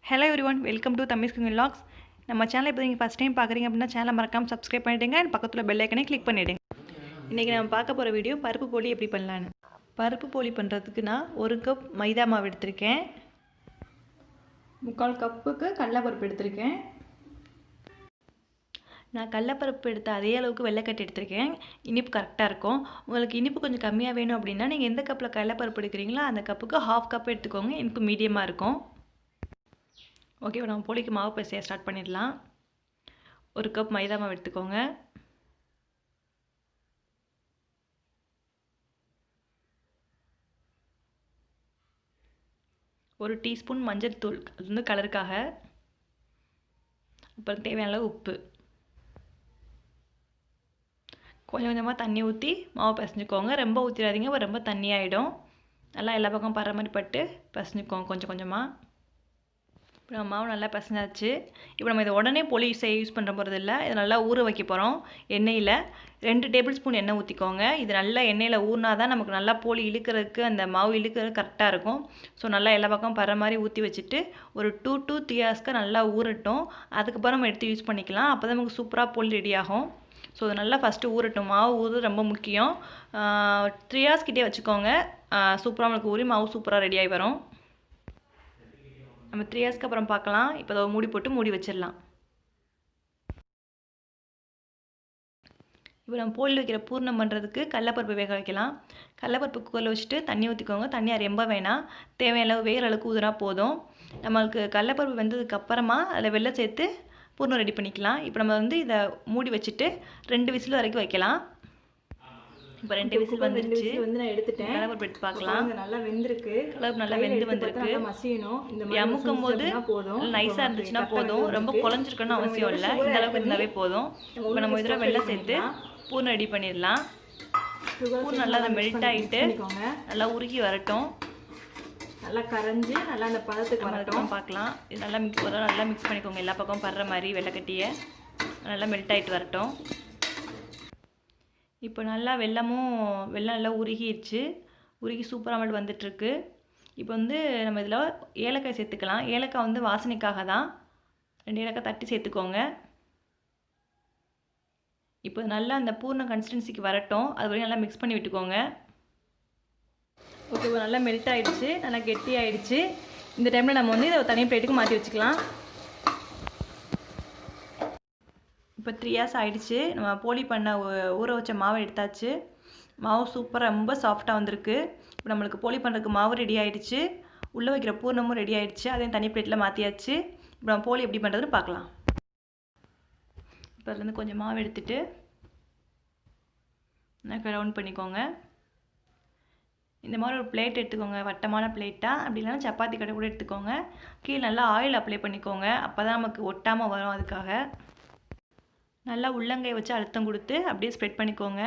Hello everyone, welcome to Dhami vlogs. நம்ம சேனலை இப்போ நீங்கள் ஃபஸ்ட் டைம் பார்க்குறீங்க அப்படின்னா சேனலை மறக்காமல் சப்ஸ்கிரைப் பண்ணிவிடுங்க அண்ட் பக்கத்தில் பெல் ஐக்கனை கிளிக் பண்ணிவிடுங்க. இன்றைக்கி நம்ம பார்க்க போகிற வீடியோ பருப்பு போலி எப்படி பண்ணலான்னு. பருப்பு போலி பண்ணுறதுக்கு நான் 1 கப் மைதா மாவு எடுத்திருக்கேன், 3/4 கப்புக்கு கடலைப்பருப்பு எடுத்திருக்கேன். நான் கடலைப்பருப்பு எடுத்த அதே அளவுக்கு வெள்ளைக்கட்டி எடுத்திருக்கேன். இனிப்பு கரெக்டாக இருக்கும். உங்களுக்கு இனிப்பு கொஞ்சம் கம்மியாக வேணும் அப்படின்னா நீங்கள் எந்த கப்பில் கடலைப்பருப்பு எடுக்கிறீங்களோ அந்த கப்புக்கு 1/2 கப் எடுத்துக்கோங்க, இனிப்பு மீடியமாக இருக்கும். ஓகே, இப்போ நம்ம போலிக்கு மாவு பிசைய ஸ்டார்ட் பண்ணிடலாம். 1 கப் மைதா மாவு எடுத்துக்கோங்க. ஒரு டீஸ்பூன் மஞ்சள் தூள், அது வந்து கலருக்காக. அப்புறம் தேவையான அளவு உப்பு. கொஞ்சம் கொஞ்சமாக தண்ணி ஊற்றி மாவு பிசைஞ்சுக்கோங்க. ரொம்ப ஊற்றிடாதீங்க, ரொம்ப தண்ணி ஆகிடும். நல்லா எல்லா பக்கம் படுற மாதிரி பட்டு பிசைஞ்சுக்கோங்க கொஞ்சம் கொஞ்சமாக. இப்போ நம்ம மாவு நல்லா பிசைஞ்சாச்சு. இப்போ நம்ம இதை உடனே போலி யூஸ் பண்ணுற போகிறது இல்லை, இதை நல்லா ஊற வைக்க போகிறோம். எண்ணெயில் 2 டேபிள் ஸ்பூன் எண்ணெய் ஊற்றிக்கோங்க. இது நல்லா எண்ணெயில் ஊறினா தான் நமக்கு நல்லா போலி இழுக்கிறதுக்கு, அந்த மாவு இழுக்கிறது கரெக்டாக இருக்கும். ஸோ நல்லா எல்லா பக்கம் படுற மாதிரி ஊற்றி வச்சுட்டு ஒரு 2 to 3 ஹவர்ஸ்க்கு நல்லா ஊறட்டும். அதுக்கப்புறம் நம்ம எடுத்து யூஸ் பண்ணிக்கலாம். அப்போ தான் நமக்கு சூப்பராக போலி ரெடி ஆகும். ஸோ அது நல்லா ஃபஸ்ட்டு ஊறட்டும். மாவு ஊறுறது ரொம்ப முக்கியம். 3 ஹவர்ஸ் கிட்டே வச்சுக்கோங்க. சூப்பராக நமக்கு ஊறி மாவு சூப்பராக ரெடியாகி வரும். நம்ம 3 ஹவர்ஸ்க்கு அப்புறம் பார்க்கலாம். இப்போ அதை மூடி போட்டு மூடி வச்சிடலாம். இப்போ நம்ம போலி வைக்கிற பூர்ணம் பண்ணுறதுக்கு கடலைப்பருப்பு வேக வைக்கலாம். கடலைப்பருப்பு குக்கரில் வச்சுட்டு தண்ணி ஊற்றிக்கோங்க. தண்ணி ரொம்ப வேணாம், தேவையான அளவு வேகிற அளவுக்கு ஊதுனா போதும். நம்மளுக்கு கடலைப்பருப்பு வெந்ததுக்கு அப்புறமா அதில் வெல்லம் சேர்த்து பூர்ணம் ரெடி பண்ணிக்கலாம். இப்போ நம்ம வந்து இதை மூடி வச்சுட்டு 2 விசில் வரைக்கும் வைக்கலாம். இப்போ 2 விசில் வந்துருச்சு. வந்து நான் எடுத்துட்டேன். கடலைப்பருப்பு எடுத்து பார்க்கலாம். நல்லா வெந்திருக்கு. கடலைப்பருப்பு நல்லா வெந்து வந்திருக்கு. மசியணும். இந்த மாதிரி அமுக்கும் போது போதும். நைஸாக இருந்துச்சுன்னா போதும், ரொம்ப குழஞ்சிருக்கணும்னு அவசியம் இல்லை. இந்த அளவுக்கு இருந்தாவே போதும். இப்போ நம்ம இதில் வெல்லம் சேர்த்து பூர்ணம் ரெடி பண்ணிடலாம். பூர்ணம் நல்லா அதை மெல்ட் ஆகிட்டு நல்லா உருகி வரட்டும். நல்லா கரைஞ்சி நல்லா அந்த பதத்துக்கு வரட்டும் பார்க்கலாம். இது நல்லா மிக்ஸ் பண்ணிக்கோங்க. எல்லா பக்கம் படுற மாதிரி வெள்ளைக்கட்டியை நல்லா மெல்ட் ஆகிட்டு வரட்டும். இப்போ நல்லா வெல்லம் நல்லா உருகிடுச்சு. உருகி சூப்பராக மட்டும் வந்துட்டுருக்கு. இப்போ வந்து நம்ம இதில் ஏலக்காய் சேர்த்துக்கலாம். ஏலக்காய் வந்து வாசனைக்காக தான். 2 ஏலக்காய் தட்டி சேர்த்துக்கோங்க. இப்போ நல்லா அந்த பூர்ண கன்சிஸ்டன்சிக்கு வரட்டும். அது வரைக்கும் நல்லா மிக்ஸ் பண்ணி விட்டுக்கோங்க. ஓகே, இப்போ நல்லா மெல்ட் ஆகிடுச்சு, நல்லா கெட்டி ஆகிடுச்சு. இந்த டைமில் நம்ம வந்து இதை தனி பிளேட்டுக்கு மாற்றி வச்சுக்கலாம். இப்போ 3 ஹவர்ஸ் ஆகிடுச்சு. நம்ம போலி பண்ண ஊற வச்ச மாவை எடுத்தாச்சு. மாவு சூப்பராக ரொம்ப சாஃப்டாக வந்திருக்கு. இப்போ நம்மளுக்கு போலி பண்ணுறதுக்கு மாவு ரெடி ஆகிடுச்சு. உள்ளே வைக்கிற பூர்ணமும் ரெடி ஆகிடுச்சு. அதையும் தனி பிளேட்டில் மாற்றியாச்சு. இப்போ நம்ம போலி எப்படி பண்ணுறதுன்னு பார்க்கலாம். இப்போ அதுலேருந்து கொஞ்சம் மாவு எடுத்துகிட்டு நல்லா ரவுண்ட் பண்ணிக்கோங்க. இந்த மாதிரி ஒரு பிளேட் எடுத்துக்கோங்க, வட்டமான பிளேட்டாக. அப்படி இல்லைன்னா சப்பாத்தி கடை கூட எடுத்துக்கோங்க. கீழே நல்லா ஆயில் அப்ளை பண்ணிக்கோங்க. அப்போ தான் நமக்கு ஒட்டாமல் வரும். அதுக்காக நல்லா உள்ளங்கை வச்சு அழுத்தம் கொடுத்து அப்படியே ஸ்ப்ரெட் பண்ணிக்கோங்க.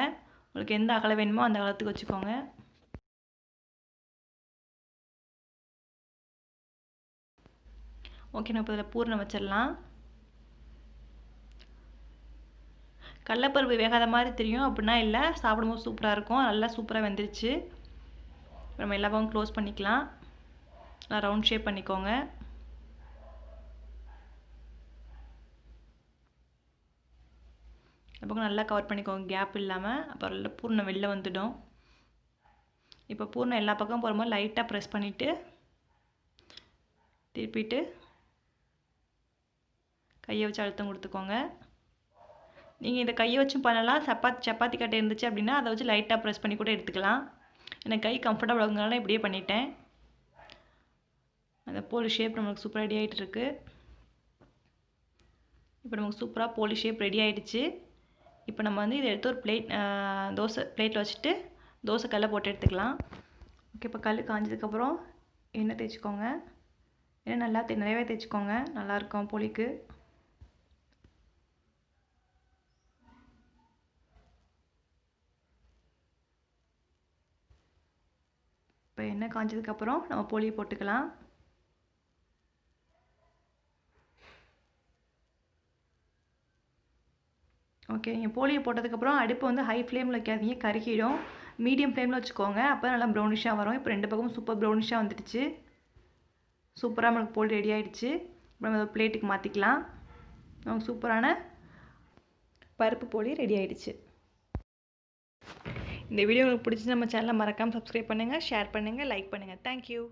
உங்களுக்கு எந்த அகலம் வேணுமோ அந்த அகலத்துக்கு வச்சுக்கோங்க. ஓகே, நான் இப்போ இதில் பூர்ணம் வச்சிடலாம். கடலைப்பருப்பு வேகாத மாதிரி தெரியும், அப்படின்னா இல்லை, சாப்பிடும்போது சூப்பராக இருக்கும். நல்லா சூப்பராக வெந்துருச்சு. நம்ம எல்லா பக்கம் க்ளோஸ் பண்ணிக்கலாம். நல்லா ரவுண்ட் ஷேப் பண்ணிக்கோங்க. பக்கம் நல்லா கவர் பண்ணிக்கோங்க, கேப் இல்லாமல். அப்புறம் பூர்ணம் வெளில வந்துடும். இப்போ பூர்ணம் எல்லா பக்கம் போகிற மாதிரி லைட்டாக ப்ரெஸ் பண்ணிவிட்டு திருப்பிட்டு கையை வச்சு அழுத்தம் கொடுத்துக்கோங்க. நீங்கள் இதை கையை வச்சும் பண்ணலாம். சப்பாத்தி கட்டை இருந்துச்சு அப்படின்னா அதை வச்சு லைட்டாக ப்ரெஸ் பண்ணி கூட எடுத்துக்கலாம். எனக்கு கை கம்ஃபர்டபுள் ஆகுங்கனால இப்படியே பண்ணிட்டேன். அந்த போலி ஷேப் நம்மளுக்கு சூப்பராக ரெடி ஆகிட்டு இருக்கு. இப்போ நமக்கு சூப்பராக போலி ஷேப் ரெடி ஆகிடுச்சு. இப்போ நம்ம வந்து இதை எடுத்து ஒரு பிளேட்டில் வச்சுட்டு தோசை கல்லை போட்டு எடுத்துக்கலாம். ஓகே, இப்போ கல் காஞ்சதுக்கப்புறம் எண்ணெய் தேய்ச்சிக்கோங்க. எண்ணெய் நல்லா நிறையவே தேய்ச்சிக்கோங்க, நல்லாயிருக்கும் போலிக்கு. இப்போ எண்ணெய் காஞ்சதுக்கப்புறம் நம்ம போலியை போட்டுக்கலாம். ஓகே, நீங்கள் போலியை போட்டதுக்கப்புறம் அடுப்பை வந்து ஹை ஃப்ளேமில் வைக்காதீங்க, கருகிடும். மீடியம் ஃப்ளேமில் வச்சுக்கோங்க. அப்போ நல்லா ப்ரௌனிஷாக வரும். இப்போ 2 பக்கமும் சூப்பர் ப்ரௌனிஷாக வந்துடுச்சு. சூப்பராக நமக்கு போலி ரெடி ஆகிடுச்சு. நம்ம பிளேட்டுக்கு மாற்றிக்கலாம். நமக்கு சூப்பரான பருப்பு போலி ரெடி ஆகிடுச்சு. இந்த வீடியோ உங்களுக்கு பிடிச்சி நம்ம சேனலை மறக்காமல் சப்ஸ்கிரைப் பண்ணுங்கள், ஷேர் பண்ணுங்கள், லைக் பண்ணுங்கள். தேங்க்யூ.